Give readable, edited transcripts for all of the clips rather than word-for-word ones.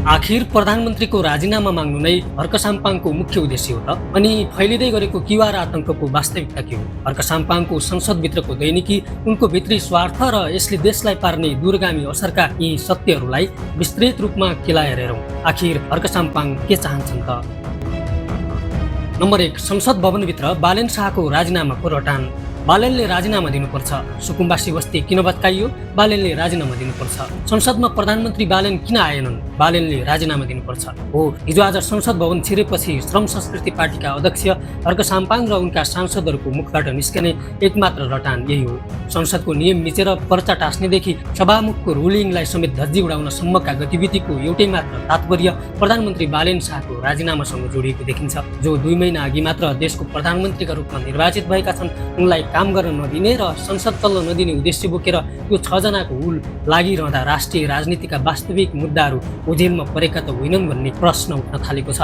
आखिर प्रधानमन्त्रीको राजीनामा माग्नु नै हर्क साम्पाङको मुख्य उद्देश्य हो त? अनि फैलिँदै गरेको क्युआर आतंकको वास्तविकता के हो? हर्क साम्पाङको संसदभित्रको दैनिकी, उनको भित्री स्वार्थ र यसले देशलाई पार्ने दूरगामी असरका यी सत्यहरूलाई विस्तृत रूपमा केलाएर हेरौँ। आखिर हर्क साम्पाङ के चाहन्छन् त? नम्बर 1, संसद भवनभित्र बालेन शाहको राजीनामाको रटान। बालेनले राजीनामा दिनुपर्छ। सुकुम्बासी बस्ती किन भत्काइयो? बालेनले राजीनामा दिनुपर्छ। संसदमा प्रधानमन्त्री बालेन किन आएनन्? बालेनले राजीनामा दिनुपर्छ। हो, हिजो आज संसद भवन छिरेपछि श्रम संस्कृति पार्टीका अध्यक्ष हर्क साम्पाङ र उनका सांसदहरूको मुखबाट निस्कने एकमात्र रटान यही हो। संसदको नियम मिचेर पर्चा टाँस्नेदेखि सभामुखको रुलिङलाई समेत धज्जी उडाउन सम्मका गतिविधिको एउटै मात्र तात्पर्य प्रधानमन्त्री बालेन शाहको राजीनामासँग जोडिएको देखिन्छ। जो 2 महिना अघि मात्र देशको प्रधानमन्त्रीका रूपमा निर्वाचित भएका छन्, उनलाई काम गर्न नदिने र संसद चल्न नदिने उद्देश्य बोकेर यो 6 जनाको हुल लागिरहँदा राष्ट्रिय राजनीतिका वास्तविक मुद्दाहरू ओझेलमा परेका त होइनन् भन्ने प्रश्न उठ्न थालेको छ।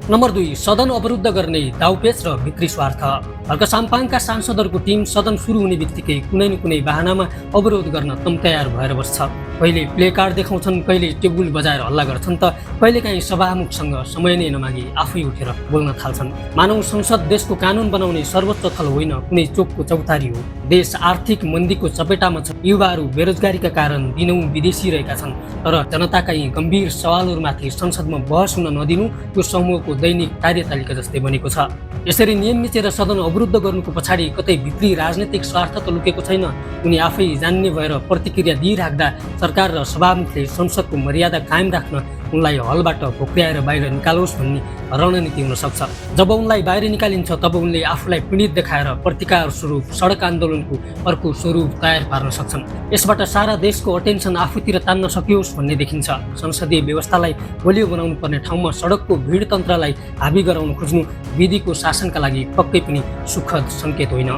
नम्बर 2, सदन अवरुद्ध गर्ने दाउपेच र भित्री स्वार्थ। हर्क साम्पाङका सांसदहरूको टिम सदन सुरु हुने बित्तिकै कुनै न कुनै बहानामा अवरोध गर्न तम तयार भएर बस्छ। कहिले प्ले कार्ड देखाउँछन्, कहिले टेबुल बजाएर हल्ला गर्छन् त कहिलेकाहीँ सभामुखसँग समय नै नमागी आफै उठेर बोल्न थाल्छन्। मानव संसद देशको कानुन बनाउने सर्वोच्च थल होइन, कुनै चोकको चौतारी हो। देश आर्थिक मन्दीको चपेटामा छ। युवाहरू बेरोजगारीका कारण दिनौँ विदेशी रहेका छन्। तर जनताका यी गम्भीर सवालहरूमाथि संसदमा बहस हुन नदिनु यो समूहको दैनिक कार्यतालिका जस्तै बनेको छ। यसरी नियम मिचेर सदन अवरुद्ध गर्नुको पछाडि कतै भित्री राजनीतिक स्वार्थ त लुकेको छैन। उनी आफै जान्ने भएर प्रतिक्रिया दिइराख्दा सरकार र सभामुखले संसदको मर्यादा कायम राख्न उनलाई हलबाट भोक्र्याएर बाहिर निकालोस् भन्ने रणनीति हुन सक्छ। जब उनलाई बाहिर निकालिन्छ तब उनले आफूलाई पीडित देखाएर प्रतिकार स्वरूप सडक आन्दोलनको अर्को स्वरूप तयार पार्न सक्छन्। यसबाट सारा देशको अटेन्सन आफूतिर तान्न सकियोस् भन्ने देखिन्छ। संसदीय व्यवस्थालाई बलियो बनाउनु पर्ने ठाउँमा सडकको भिड तन्त्रलाई हाबी गराउन खोज्नु विधिको शासनका लागि पक्कै पनि सुखद सङ्केत होइन।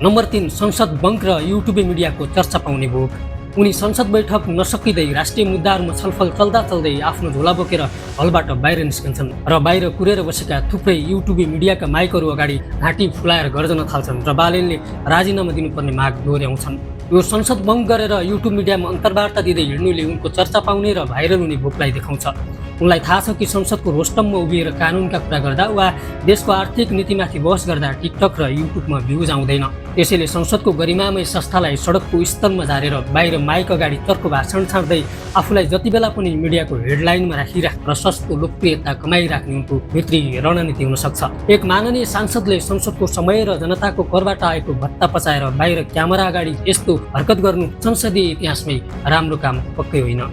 नम्बर 3, संसद बङ्क र युट्युब मिडियाको चर्चा पाउने भोग। उनी संसद बैठक नसकिँदै राष्ट्रिय मुद्दाहरूमा छलफल चल्दा चल्दै आफ्नो झोला बोकेर हलबाट बाहिर निस्कन्छन् र बाहिर कुरेर बसेका थुप्रै युट्युब मिडियाका माइकहरू अगाडि घाँटी फुलाएर गर्जन थाल्छन् र बालेनले राजीनामा दिनुपर्ने माग दोहोऱ्याउँछन्। यो संसद बङ्क गरेर युट्युब मिडियामा अन्तर्वार्ता दिँदै हिँड्नुले उनको चर्चा पाउने र भाइरल हुने भोकलाई देखाउँछ। उनलाई थाहा छ कि संसदको रोस्टममा उभिएर कानुनका कुरा गर्दा वा देशको आर्थिक नीतिमाथि बहस गर्दा टिकटक र युट्युबमा भ्युज आउँदैन। त्यसैले संसदको गरिमामय संस्थालाई सडकको स्तरमा झारेर बाहिर माइक अगाडि चर्को भाषण छाड्दै आफूलाई जति बेला पनि मिडियाको हेडलाइनमा राखिराख्न र सस्तो लोकप्रियता कमाइराख्ने उनको भित्री रणनीति हुन सक्छ। एक माननीय सांसदले संसदको समय र जनताको करबाट आएको भत्ता पचाएर बाहिर क्यामेरा अगाडि यस्तो हरकत गर्नु संसदीय इतिहासमै राम्रो काम पक्कै होइन।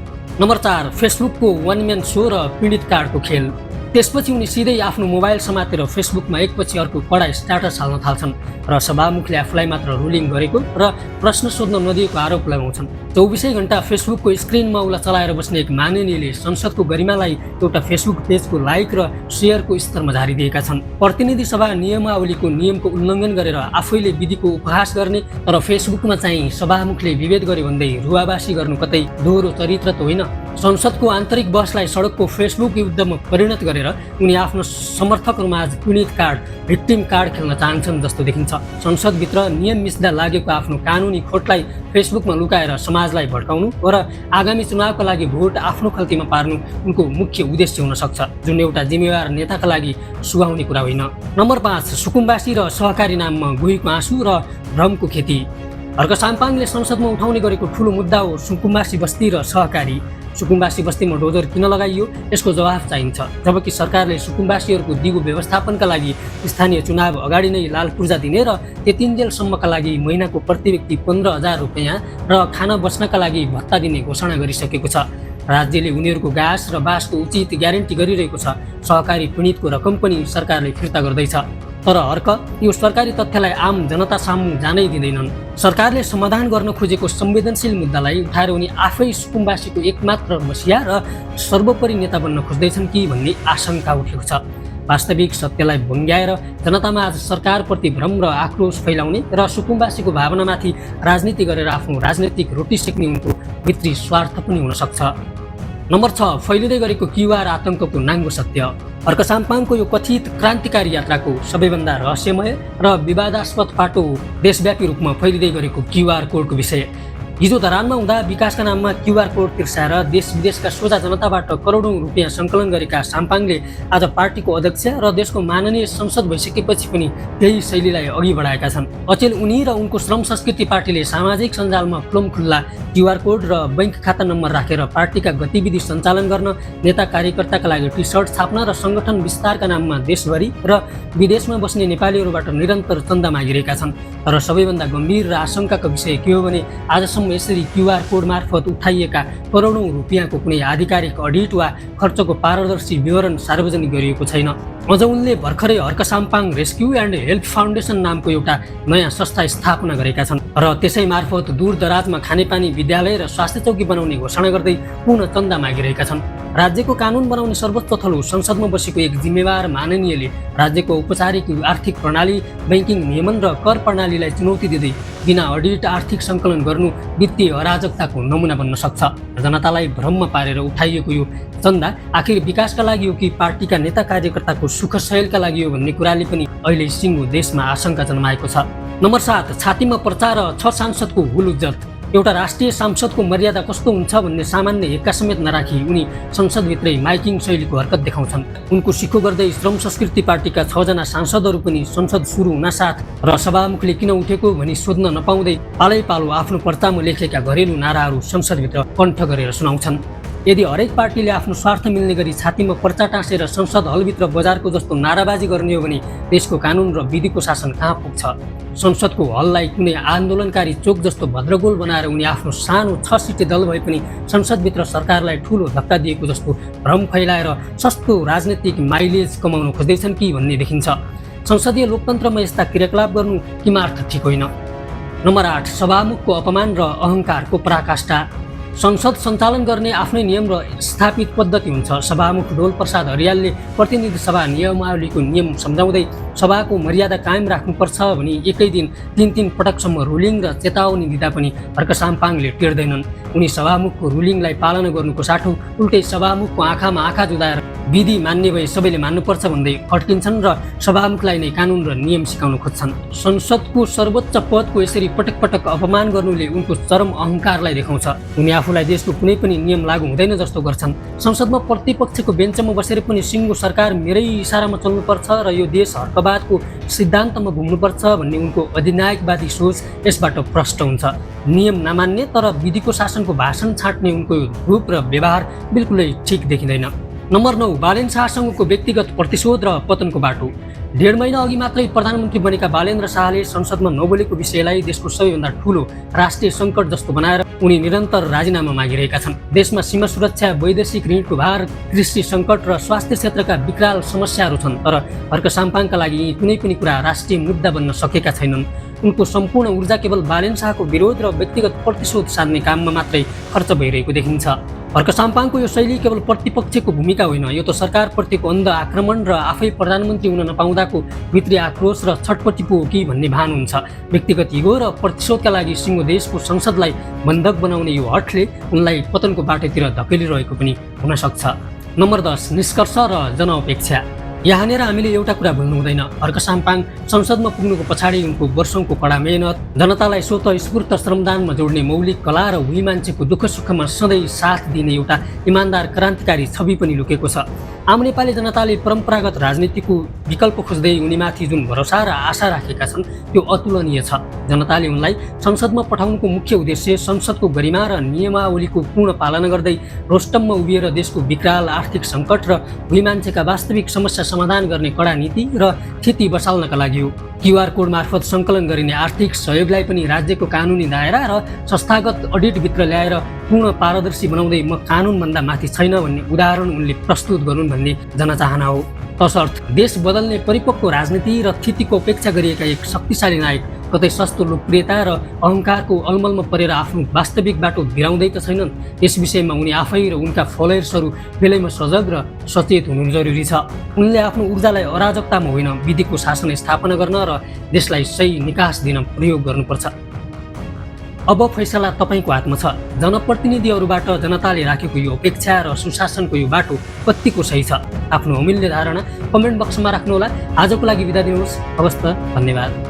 नम्बर 4, फेसबुकको 1 म्यान सो र पीडित कार्डको खेल। त्यसपछि उनी सिधै आफ्नो मोबाइल समातेर फेसबुकमा एकपछि अर्को कडा स्ट्याटस हाल्न थाल्छन् र सभामुखले आफूलाई मात्र रुलिङ गरेको र प्रश्न सोध्न नदिएको आरोप लगाउँछन्। 24 घण्टा फेसबुकको स्क्रिनमा उला चलाएर बस्ने एक माननीयले संसदको गरिमालाई एउटा फेसबुक पेजको लाइक र सेयरको स्तरमा झारिदिएका छन्। प्रतिनिधि सभा नियमावलीको नियमको उल्लङ्घन गरेर आफैले विधिको उपहास गर्ने तर फेसबुकमा चाहिँ सभामुखले विभेद गरे भन्दै रुवाबासी गर्नु कतै दोहोरो चरित्र त होइन। संसदको आन्तरिक बहसलाई सडकको फेसबुक युद्धमा परिणत गरेर उनी आफ्नो समर्थकहरूमाझ पीडित कार्ड, भिक्टिम कार्ड खेल्न चाहन्छन् जस्तो देखिन्छ। संसदभित्र नियम मिच्दा लागेको आफ्नो कानुनी खोटलाई फेसबुकमा लुकाएर समाजलाई भड्काउनु र आगामी चुनावका लागि भोट आफ्नो खल्तीमा पार्नु उनको मुख्य उद्देश्य हुन सक्छ, जुन एउटा जिम्मेवार नेताका लागि सुहाउने कुरा होइन। नम्बर 5, सुकुम्बासी र सहकारी नाममा गुहीको आँसु र भ्रमको खेती। हर्क साम्पाङले संसदमा उठाउने गरेको ठूलो मुद्दा हो सुकुम्बासी बस्ती र सहकारी। सुकुम्बासी बस्तीमा डोजर किन लगाइयो यसको जवाफ चाहिन्छ। जबकि सरकारले सुकुम्बासीहरूको दिगो व्यवस्थापनका लागि स्थानीय चुनाव अगाडि नै लाल पूर्जा दिने र त्यतिन्जेलसम्मका लागि महिनाको प्रति व्यक्ति 15,000 रुपियाँ र खाना बस्नका लागि भत्ता दिने घोषणा गरिसकेको छ। राज्यले उनीहरूको घाँस र बाँसको उचित ग्यारेन्टी गरिरहेको छ। सहकारी पीडितको रकम पनि सरकारले फिर्ता गर्दैछ। तर हर्क यो सरकारी तथ्यलाई आम जनता सामु जानै दिँदैनन्। सरकारले समाधान गर्न खोजेको संवेदनशील मुद्दालाई उठाएर उनी आफै सुकुम्बासीको एकमात्र मसिया र सर्वोपरि नेता बन्न खोज्दैछन् कि भन्ने आशंका उठेको छ। वास्तविक सत्यलाई भङ्ग्याएर जनतामा आज सरकारप्रति भ्रम र आक्रोश फैलाउने र सुकुम्बासीको भावनामाथि राजनीति गरेर आफ्नो राजनैतिक रोटी सेक्ने उनको भित्री स्वार्थ पनि हुन सक्छ। नम्बर 6, फैलिँदै गरेको क्युआर आतंकको नाङ्गो सत्य। हर्क साम्पाङको यो कथित क्रान्तिकारी यात्राको सबैभन्दा रहस्यमय र विवादास्पद पाटो देशव्यापी रूपमा फैलिँदै गरेको क्युआर कोडको विषय। हिजो धरानमा हुँदा विकासका नाममा क्युआर कोड तिर्साएर देश विदेशका सोझा जनताबाट करोडौँ रुपियाँ सङ्कलन गरेका साम्पाङले आज पार्टीको अध्यक्ष र देशको माननीय संसद भइसकेपछि पनि त्यही शैलीलाई अघि बढाएका छन्। अचेल उनी र उनको श्रम संस्कृति पार्टीले सामाजिक सञ्जालमा खुल्ला क्युआर कोड र बैंक खाता नम्बर राखेर पार्टीका गतिविधि सञ्चालन गर्न, नेता कार्यकर्ताका लागि टी सर्ट छाप्न र सङ्गठन विस्तारका नाममा देशभरि र विदेशमा बस्ने नेपालीहरूबाट निरन्तर चन्दा मागिरहेका छन्। तर सबैभन्दा गम्भीर र आशंकाको विषय के हो भने आजसम्म यसरी क्युआर कोड मार्फत उठाइएका करोडौँ रुपियाँको कुनै आधिकारिक अडिट वा खर्चको पारदर्शी विवरण सार्वजनिक गरिएको छैन। अझ उनले भर्खरै Harka Sampang rescue and help foundation नामको एउटा नयाँ संस्था स्थापना गरेका छन् र त्यसै मार्फत दूरदराजमा खानेपानी, विद्यालय र स्वास्थ्य चौकी बनाउने घोषणा गर्दै पुनः चन्दा मागिरहेका छन्। राज्यको कानुन बनाउने सर्वोच्च थलो संसदमा बसेको एक जिम्मेवार माननीयले राज्यको औपचारिक आर्थिक प्रणाली, ब्याङ्किङ नियमन र कर प्रणालीलाई चुनौती दिँदै बिना अडिट आर्थिक सङ्कलन गर्नु वित्तीय अराजकताको नमुना बन्न सक्छ। जनतालाई भ्रममा पारेर उठाइएको यो चन्दा आखिर विकासका लागि हो कि पार्टीका नेता कार्यकर्ताको सुख सहेलका लागि हो भन्ने कुराले पनि अहिले सिङ्गो देशमा आशंका जन्माएको छ। नम्बर 7, छातीमा प्रचार र 6 सांसदको हुलुज्जत। एउटा राष्ट्रिय सांसदको मर्यादा कस्तो हुन्छ भन्ने सामान्य हेक्का समेत नराखी उनी संसदभित्रै माइकिङ शैलीको हरकत देखाउँछन्। उनको सिक्को गर्दै श्रम संस्कृति पार्टीका 6 जना सांसदहरू पनि संसद सुरु हुनासाथ र सभामुखले किन उठेको भनी सोध्न नपाउँदै पालै पालो आफ्नो पर्चामा लेखेका घरेलु नाराहरू संसदभित्र कण्ठ गरेर सुनाउँछन्। यदि हरेक पार्टीले आफ्नो स्वार्थ मिल्ने गरी छातीमा पर्चा टाँसेर संसद हलभित्र बजारको जस्तो नाराबाजी गर्ने हो भने देशको कानुन र विधिको शासन कहाँ पुग्छ? संसदको हललाई कुनै आन्दोलनकारी चोक जस्तो भद्रगोल बनाएर उनी आफ्नो सानो 6 सिटे दल भए पनि संसदभित्र सरकारलाई ठूलो धक्का दिएको जस्तो भ्रम फैलाएर सस्तो राजनीतिक माइलेज कमाउन खोज्दैछन् कि भन्ने देखिन्छ। संसदीय लोकतन्त्रमा यस्ता क्रियाकलाप गर्नु किमार्थ ठिक होइन। नम्बर 8, सभामुखको अपमान र अहङ्कारको पराकाष्ठा। संसद सञ्चालन गर्ने आफ्नै नियम र स्थापित पद्धति हुन्छ। सभामुख डोल प्रसाद हरियालले प्रतिनिधि सभा नियमावलीको नियम सम्झाउँदै सभाको मर्यादा कायम राख्नुपर्छ भनी एकै दिन 3 पटकसम्म रुलिङ र चेतावनी दिँदा पनि हर्क साम्पाङले टेर्दैनन्। उनी सभामुखको रुलिङलाई पालना गर्नुको साटो उल्टै सभामुखको आँखामा आँखा जुदाएर विधि मान्ने भए सबैले मान्नुपर्छ भन्दै फर्किन्छन् र सभामुखलाई नै कानुन र नियम सिकाउन खोज्छन्। संसदको सर्वोच्च पदको यसरी पटक पटक अपमान गर्नुले उनको चरम अहङ्कारलाई देखाउँछ। उनी आफूलाई देशको कुनै पनि नियम लागू हुँदैन जस्तो गर्छन्। संसदमा प्रतिपक्षको बेन्चमा बसेर पनि सिङ्गो सरकार मेरै इसारामा चल्नुपर्छ र यो देश हर्कवादको सिद्धान्तमा घुम्नुपर्छ भन्ने उनको अधिनायकवादी सोच यसबाट प्रष्ट हुन्छ। नियम नमान्ने तर विधिको शासनको भाषण छाट्ने उनको रूप र व्यवहार बिल्कुलै ठिक देखिँदैन। नम्बर 9, बालेन शाहसँगको व्यक्तिगत प्रतिशोध र पतनको बाटो। 1.5 महिना अघि मात्रै प्रधानमन्त्री बनेका बालेन्द्र शाहले संसदमा नबोलेको विषयलाई देशको सबैभन्दा ठूलो राष्ट्रिय सङ्कट जस्तो बनाएर उनी निरन्तर राजीनामा मागिरहेका छन्। देशमा सीमा सुरक्षा, वैदेशिक ऋणको भार, कृषि सङ्कट र स्वास्थ्य क्षेत्रका विकराल समस्याहरू छन्। तर हर्क साम्पाङका लागि यी कुनै पनि कुरा राष्ट्रिय मुद्दा बन्न सकेका छैनन्। उनको सम्पूर्ण ऊर्जा केवल बालेन शाहको विरोध र व्यक्तिगत प्रतिशोध साध्ने काममा मात्रै खर्च भइरहेको देखिन्छ। हर्क साम्पाङको यो शैली केवल प्रतिपक्षको भूमिका होइन, यो त सरकारप्रतिको अन्ध आक्रमण र आफै प्रधानमन्त्री हुन नपाउँदाको भित्री आक्रोश र छटपटी पो हो कि भन्ने भान हुन्छ। व्यक्तिगत इगो र प्रतिशोधका लागि सिङ्गो देशको संसदलाई बन्धक बनाउने यो हठले उनलाई पतनको बाटोतिर धकेलिरहेको पनि हुन सक्छ। नम्बर 10, निष्कर्ष र जनअपेक्षा। यहाँनिर हामीले एउटा कुरा भुल्नु हुँदैन। हर्क साम्पाङ संसदमा पुग्नुको पछाडि उनको वर्षौंको कडा मेहनत, जनतालाई स्वतःस्फूर्त श्रमदानमा जोड्ने मौलिक कला र उही मान्छेको दुःख सुखमा सधैँ साथ दिने एउटा इमान्दार क्रान्तिकारी छवि पनि लुकेको छ। आम नेपाली जनताले परम्परागत राजनीतिको विकल्प खोज्दै उनीमाथि जुन भरोसा र आशा राखेका छन् त्यो अतुलनीय छ। जनताले उनलाई संसदमा पठाउनुको मुख्य उद्देश्य संसदको गरिमा र नियमावलीको पूर्ण पालना गर्दै रोस्टममा उभिएर देशको विकराल आर्थिक सङ्कट र उही मान्छेका वास्तविक समस्या समाधान गर्ने कडा नीति र स्थिति बसाल्नका लागि हो। क्युआर कोड मार्फत सङ्कलन गरिने आर्थिक सहयोगलाई पनि राज्यको कानुनी दायरा र संस्थागत अडिटभित्र ल्याएर पूर्ण पारदर्शी बनाउँदै म कानुनभन्दा माथि छैन भन्ने उदाहरण उनले प्रस्तुत गरून् भन्ने जनचाहना हो। तसर्थ देश बदल्ने परिपक्व राजनीति र स्थितिको अपेक्षा गरिएका एक शक्तिशाली नायक कतै सस्तो लोकप्रियता र अहङ्कारको अलमलमा परेर आफ्नो वास्तविक बाटो भिराउँदै त छैनन्। यस विषयमा उनी आफै र उनका फलोयर्सहरू बेलैमा सजग र सचेत हुनु जरुरी छ। उनले आफ्नो ऊर्जालाई अराजकतामा होइन, विधिको शासन स्थापना गर्न र देशलाई सही निकास दिन प्रयोग गर्नुपर्छ। अब फैसला तपाईँको हातमा छ। जनप्रतिनिधिहरूबाट जनताले राखेको यो अपेक्षा र सुशासनको यो बाटो कतिको सही छ? आफ्नो अमूल्य धारणा कमेन्ट बक्समा राख्नुहोला। आजको लागि बिदा दिनुहोस्। हवस् त, धन्यवाद।